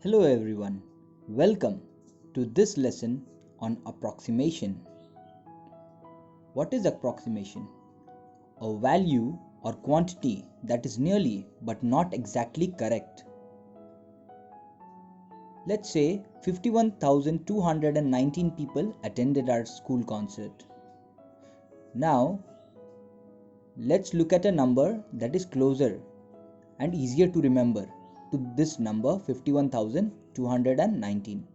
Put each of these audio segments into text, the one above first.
Hello everyone, welcome to this lesson on approximation. What is approximation? A value or quantity that is nearly but not exactly correct. Let's say 51,219 people attended our school concert. Now, let's look at a number that is closer and easier to remember to this number 51,219.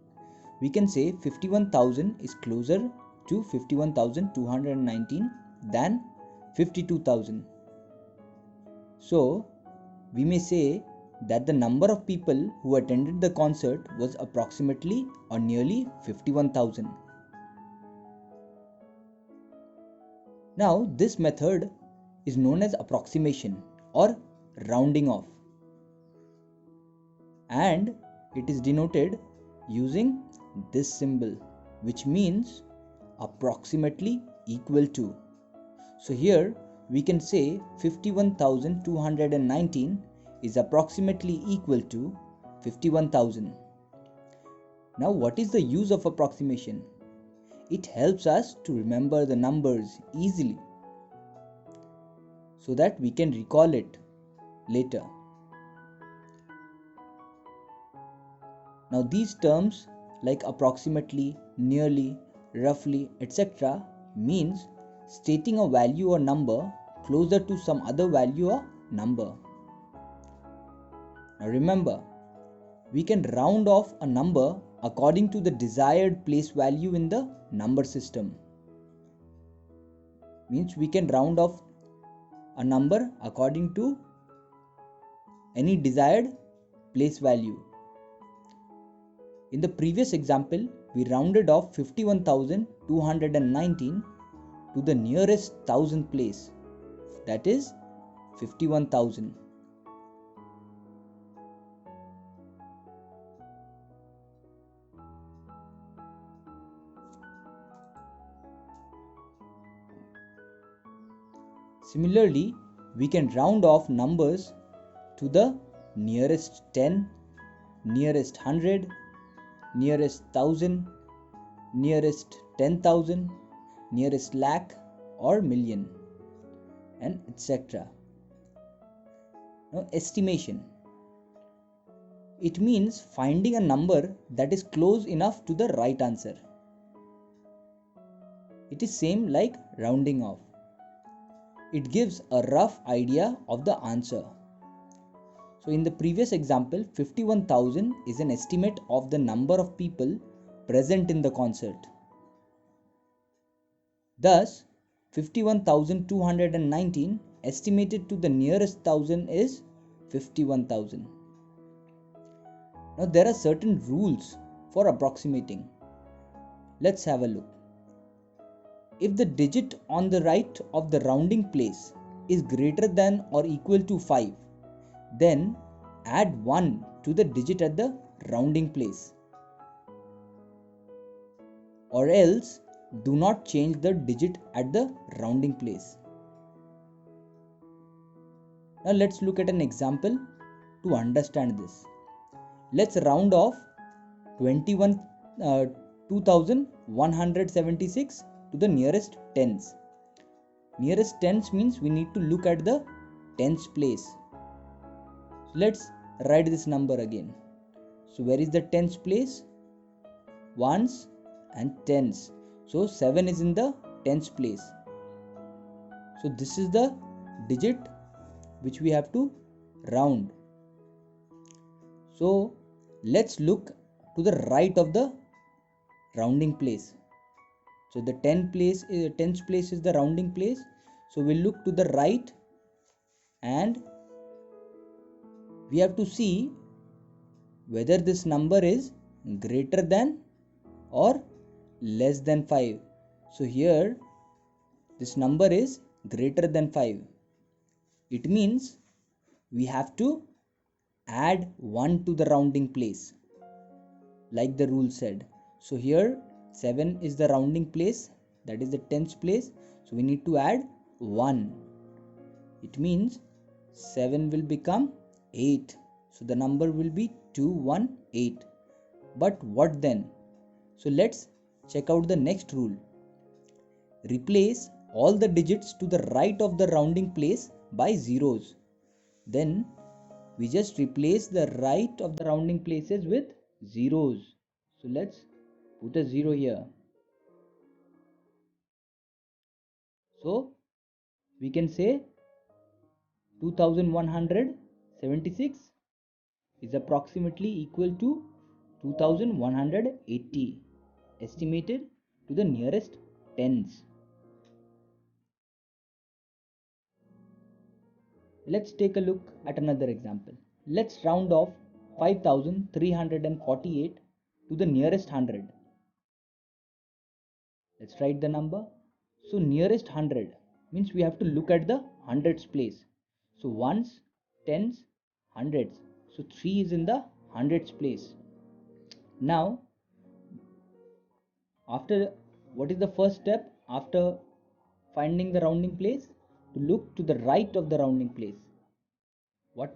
We can say 51,000 is closer to 51,219 than 52,000. So, we may say that the number of people who attended the concert was approximately or nearly 51,000. Now, this method is known as approximation or rounding off, and it is denoted using this symbol, which means approximately equal to. So here we can say 51,219 is approximately equal to 51,000. Now, what is the use of approximation? It helps us to remember the numbers easily so that we can recall it later. Now, these terms like approximately, nearly, roughly, etc. means stating a value or number closer to some other value or number. Now remember, we can round off a number according to the desired place value in the number system. Means we can round off a number according to any desired place value. In the previous example, we rounded off 51,219 to the nearest thousand place, that is 51,000. Similarly, we can round off numbers to the nearest 10, nearest 100, nearest 1000, nearest 10,000, nearest lakh or million, and etc. Now, estimation. It means finding a number that is close enough to the right answer. It is same like rounding off. It gives a rough idea of the answer. So in the previous example, 51,000 is an estimate of the number of people present in the concert. Thus, 51,219 estimated to the nearest thousand is 51,000. Now there are certain rules for approximating. Let's have a look. If the digit on the right of the rounding place is greater than or equal to 5, then add 1 to the digit at the rounding place, or else do not change the digit at the rounding place. Now let's look at an example to understand this. Let's round off 2,176 to the nearest tens. Nearest tens means we need to look at the tens place. So let's write this number again. So where is the tens place? Ones and tens. So 7 is in the tens place. So this is the digit which we have to round. So let's look to the right of the rounding place. So the tens place is the rounding place. So we'll look to the right and we have to see whether this number is greater than or less than 5. So here this number is greater than 5. It means we have to add 1 to the rounding place, like the rule said. So here 7 is the rounding place, that is the tens place. So we need to add 1. It means 7 will become 8. So the number will be 2. 218. But what then? So let's check out the next rule. Replace all the digits to the right of the rounding place by zeros. Then we just replace the right of the rounding places with zeros. So let's put a 0 here. So we can say 2176 is approximately equal to 2180 estimated to the nearest tens. Let's take a look at another example. Let's round off 5348 to the nearest hundred. Let's write the number. So nearest 100 means we have to look at the hundreds place. So ones, tens, hundreds. So 3 is in the hundreds place. Now after, what is the first step after finding the rounding place? To look to the right of the rounding place. What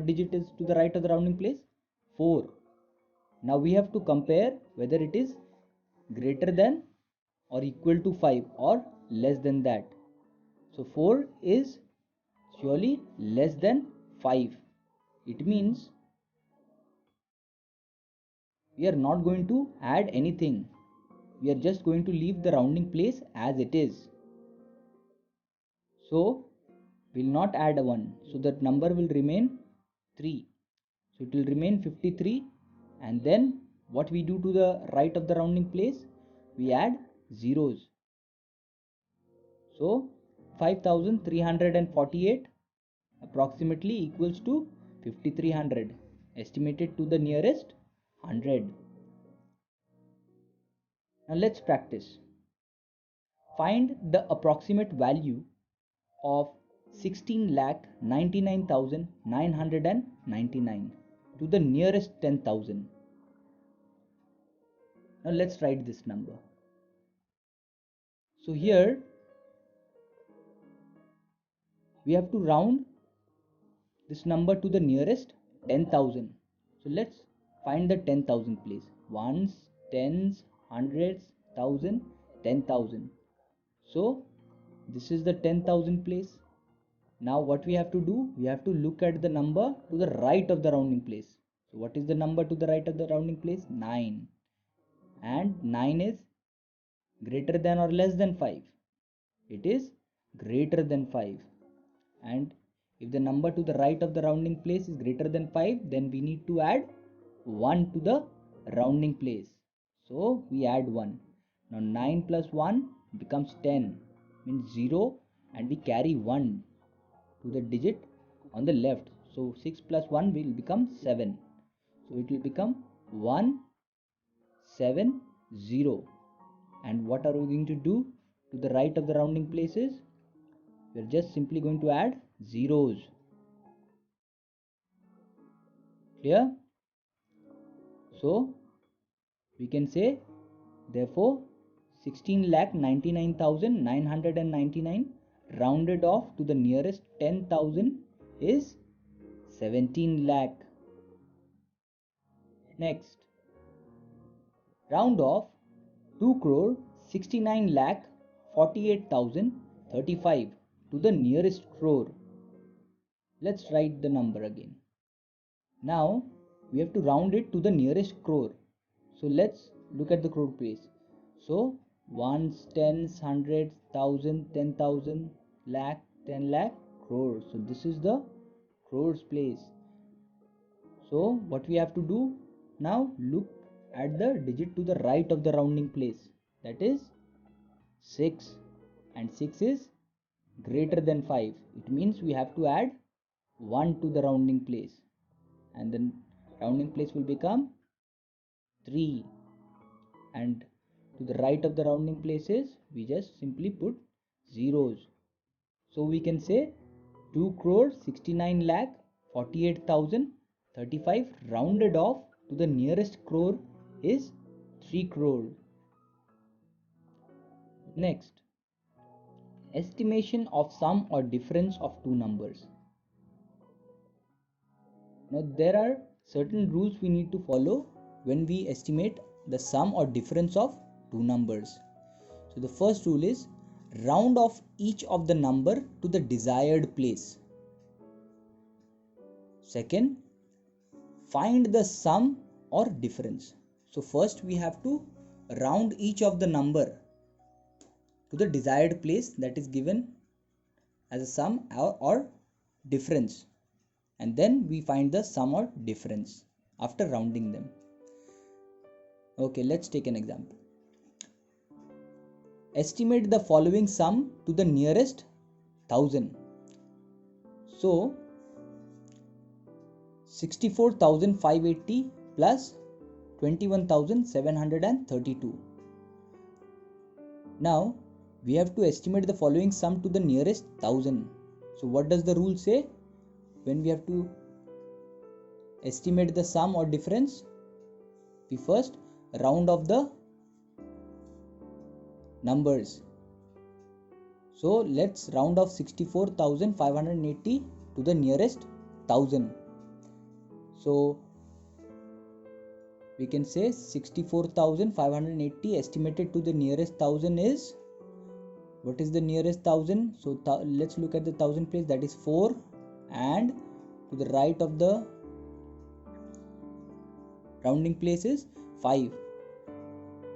digit is to the right of the rounding place? 4. Now we have to compare whether it is greater than or equal to 5 or less than that. So 4 is surely less than 5. It means we are not going to add anything. We are just going to leave the rounding place as it is. So we'll not add a 1. So that number will remain 3. So it will remain 53. And then what we do to the right of the rounding place? We add zeros. So 5348 approximately equals to 5300 estimated to the nearest 100. Now let's practice. Find the approximate value of 16,99,999 to the nearest 10,000. Now let's write this number. So here we have to round this number to the nearest 10,000. So let's find the 10,000 place. Ones, tens, hundreds, thousand, 10,000. So this is the 10,000 place. Now what we have to do? We have to look at the number to the right of the rounding place. So what is the number to the right of the rounding place? 9. And 9 is greater than or less than 5? It is greater than 5. And if the number to the right of the rounding place is greater than 5, then we need to add 1 to the rounding place. So we add 1. Now 9 plus 1 becomes 10, means 0, and we carry 1 to the digit on the left. So 6 plus 1 will become 7. So it will become 170. And what are we going to do to the right of the rounding places? We are just simply going to add zeros. Clear? So we can say therefore 16,99,999 rounded off to the nearest 10,000 is 17 lakh. Next, round off 2 crore 69 lakh 48,035 to the nearest crore. Let's write the number again. Now we have to round it to the nearest crore. So let's look at the crore place. So ones, tens, hundreds, thousand, 10,000, lakh, 10 lakh, crore. So this is the crores place. So what we have to do now? Look at the digit to the right of the rounding place. That is 6. And 6 is greater than 5. It means we have to add 1 to the rounding place. And then rounding place will become 3. And to the right of the rounding places we just simply put zeros. So we can say 2 crore 69 lakh 48,035 rounded off to the nearest crore is 3 crore. Next, estimation of sum or difference of two numbers. Now there are certain rules we need to follow when we estimate the sum or difference of two numbers. So the first rule is round off each of the number to the desired place. Second, find the sum or difference. So first we have to round each of the number to the desired place that is given as a sum or difference, and then we find the sum or difference after rounding them. Okay, let's take an example. Estimate the following sum to the nearest 1000. So 64,580 plus 21,732. Now we have to estimate the following sum to the nearest 1000. So what does the rule say when we have to estimate the sum or difference? We first round off the numbers. So let's round off 64,580 to the nearest 1000. So we can say 64,580 estimated to the nearest 1000 is, what is the nearest 1000? So let's look at the 1000 place, that is 4, and to the right of the rounding place is 5.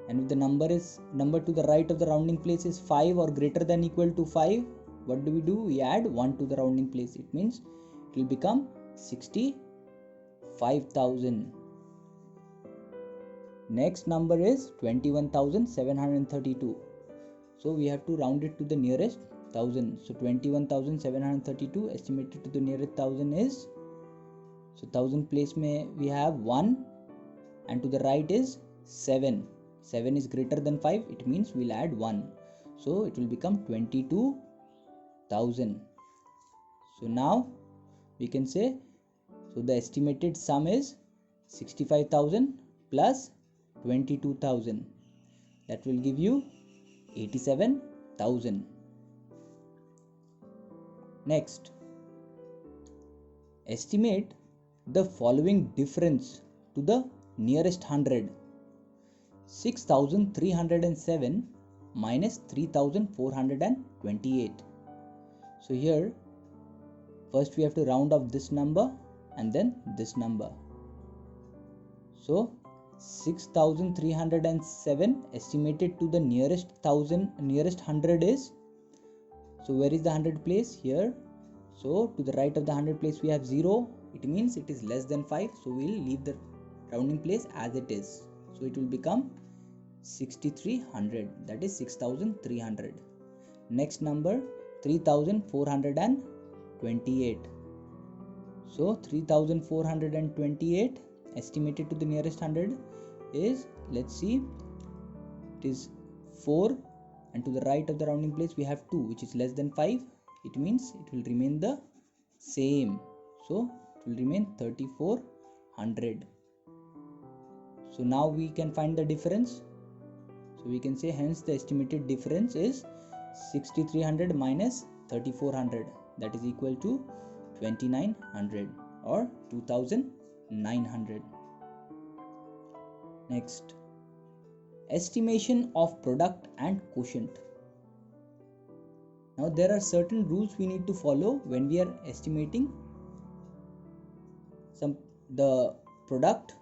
And if the number to the right of the rounding place is 5 or greater than equal to 5, what do? We add 1 to the rounding place. It means it will become 65,000. Next number is 21,732. So we have to round it to the nearest 1000. So 21,732 estimated to the nearest 1000 is, so 1000 place mein we have 1, and to the right is 7. 7 is greater than 5, it means we'll add 1. So it will become 22,000. So now we can say, so the estimated sum is 65,000 plus 22,000. That will give you 87,000. Next, estimate the following difference to the nearest 100. 6,307 minus 3,428. So here first we have to round off this number and then this number. So 6,307 estimated to the nearest 100 is, so where is the 100 place? Here. So to the right of the 100 place we have 0. It means it is less than 5. So we will leave the rounding place as it is. So it will become 6,300, that is 6,300. Next number 3,428. So 3,428 estimated to the nearest 100 is, let's see, it is 4, and to the right of the rounding place we have 2, which is less than 5. It means it will remain the same. So it will remain 3,400. So now we can find the difference. So we can say hence the estimated difference is 6,300 minus 3,400, that is equal to 2,900 or 2,900. Next, estimation of product and quotient. Now there are certain rules we need to follow when we are estimating the product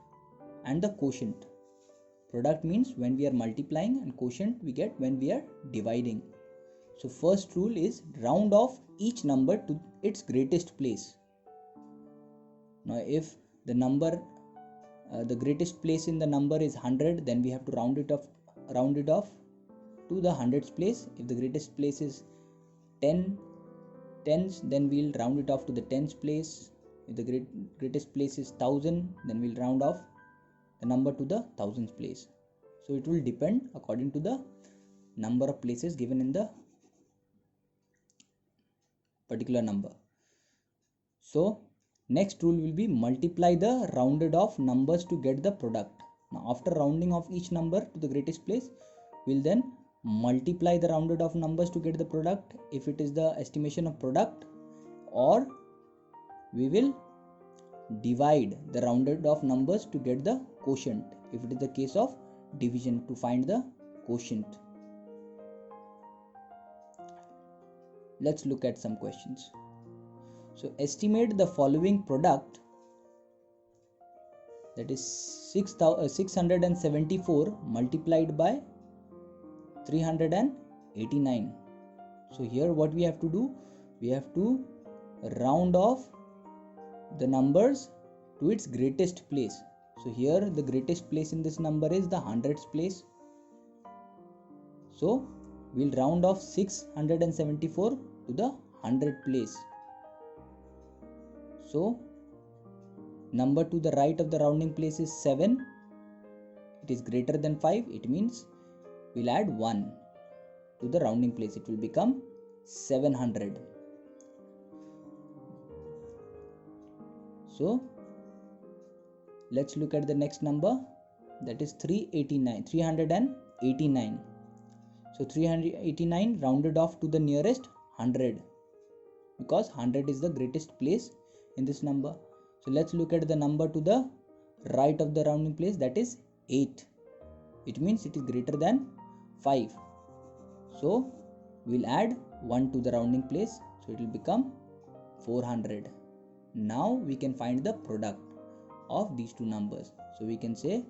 and the quotient. Product means when we are multiplying, and quotient we get when we are dividing. So first rule is round off each number to its greatest place. Now if the number the greatest place in the number is 100, then we have to round it off to the hundreds place. If the greatest place is 10 tens, then we'll round it off to the tens place. If the greatest place is 1000, then we'll round off the number to the thousands place. So it will depend according to the number of places given in the particular number. So next rule will be multiply the rounded off numbers to get the product. Now after rounding off each number to the greatest place, we'll then multiply the rounded off numbers to get the product if it is the estimation of product, or we will divide the rounded off numbers to get the quotient. If it is the case of division, to find the quotient. Let's look at some questions. So estimate the following product, that is 674 multiplied by 389. So here what we have to do, we have to round off the numbers to its greatest place. So here the greatest place in this number is the hundreds place. So we'll round off 674 to the 100 place. So number to the right of the rounding place is 7. It is greater than 5. It means we'll add 1 to the rounding place. It will become 700. So let's look at the next number, that is 389. So 389 rounded off to the nearest 100, because 100 is the greatest place in this number. So let's look at the number to the right of the rounding place, that is 8. It means it is greater than 5. So we'll add 1 to the rounding place. So it will become 400. Now we can find the product of these two numbers. So we can say,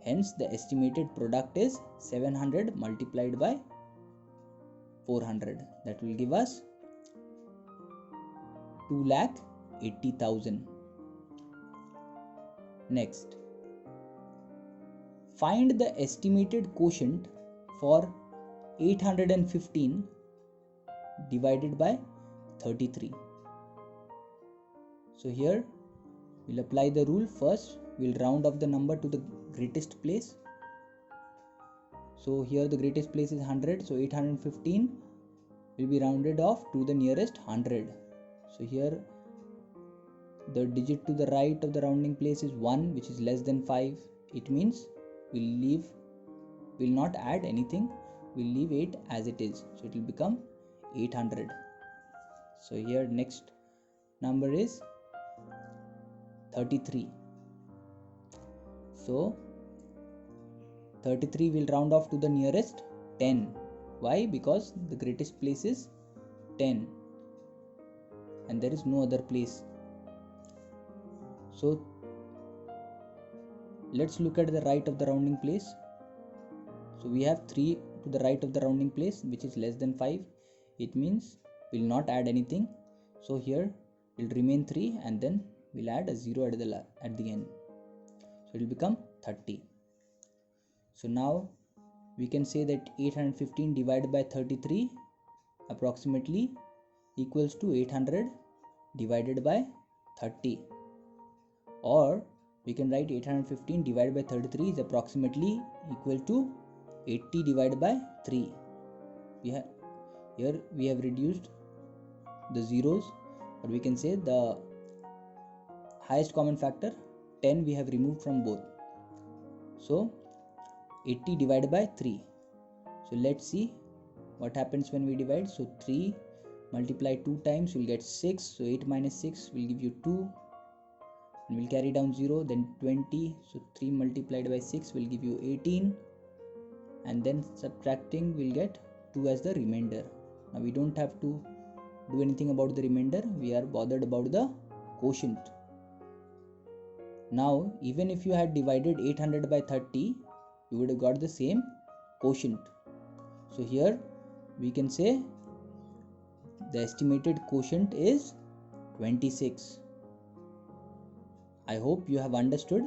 hence the estimated product is 700 multiplied by 400. That will give us 2,80,000. Next, find the estimated quotient for 815 divided by 33. So here we'll apply the rule. First we'll round off the number to the greatest place. So here the greatest place is 100, so 815 will be rounded off to the nearest 100. So here the digit to the right of the rounding place is 1, which is less than 5. It means we'll not add anything, we'll leave 8 as it is. So it will become 800. So here next number is 33. So 33 will round off to the nearest 10. Why? Because the greatest place is 10 and there is no other place. So let's look at the right of the rounding place. So we have 3 to the right of the rounding place, which is less than 5. It means we'll not add anything. So here will remain 3 and then we'll add a 0 at the end. So it will become 30. So now we can say that 815 divided by 33 approximately equals to 800 divided by 30. Or we can write 815 divided by 33 is approximately equal to 80 divided by 3. Here we have reduced the zeros, or we can say the highest common factor 10 we have removed from both. So 80 divided by 3. So let's see what happens when we divide. So 3 multiply 2 times, we'll get 6. So 8 minus 6 will give you 2. And we'll carry down 0, then 20. So 3 multiplied by 6 will give you 18. And then subtracting, we'll get 2 as the remainder. Now we don't have to do anything about the remainder. We are bothered about the quotient. Now even if you had divided 800 by 30, you would have got the same quotient. So here we can say the estimated quotient is 26. I hope you have understood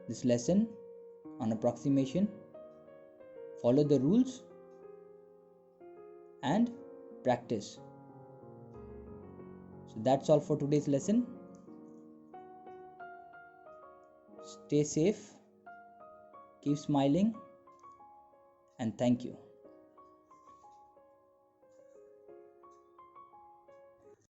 this lesson on approximation. Follow the rules and practice. So that's all for today's lesson. Stay safe, keep smiling, and thank you.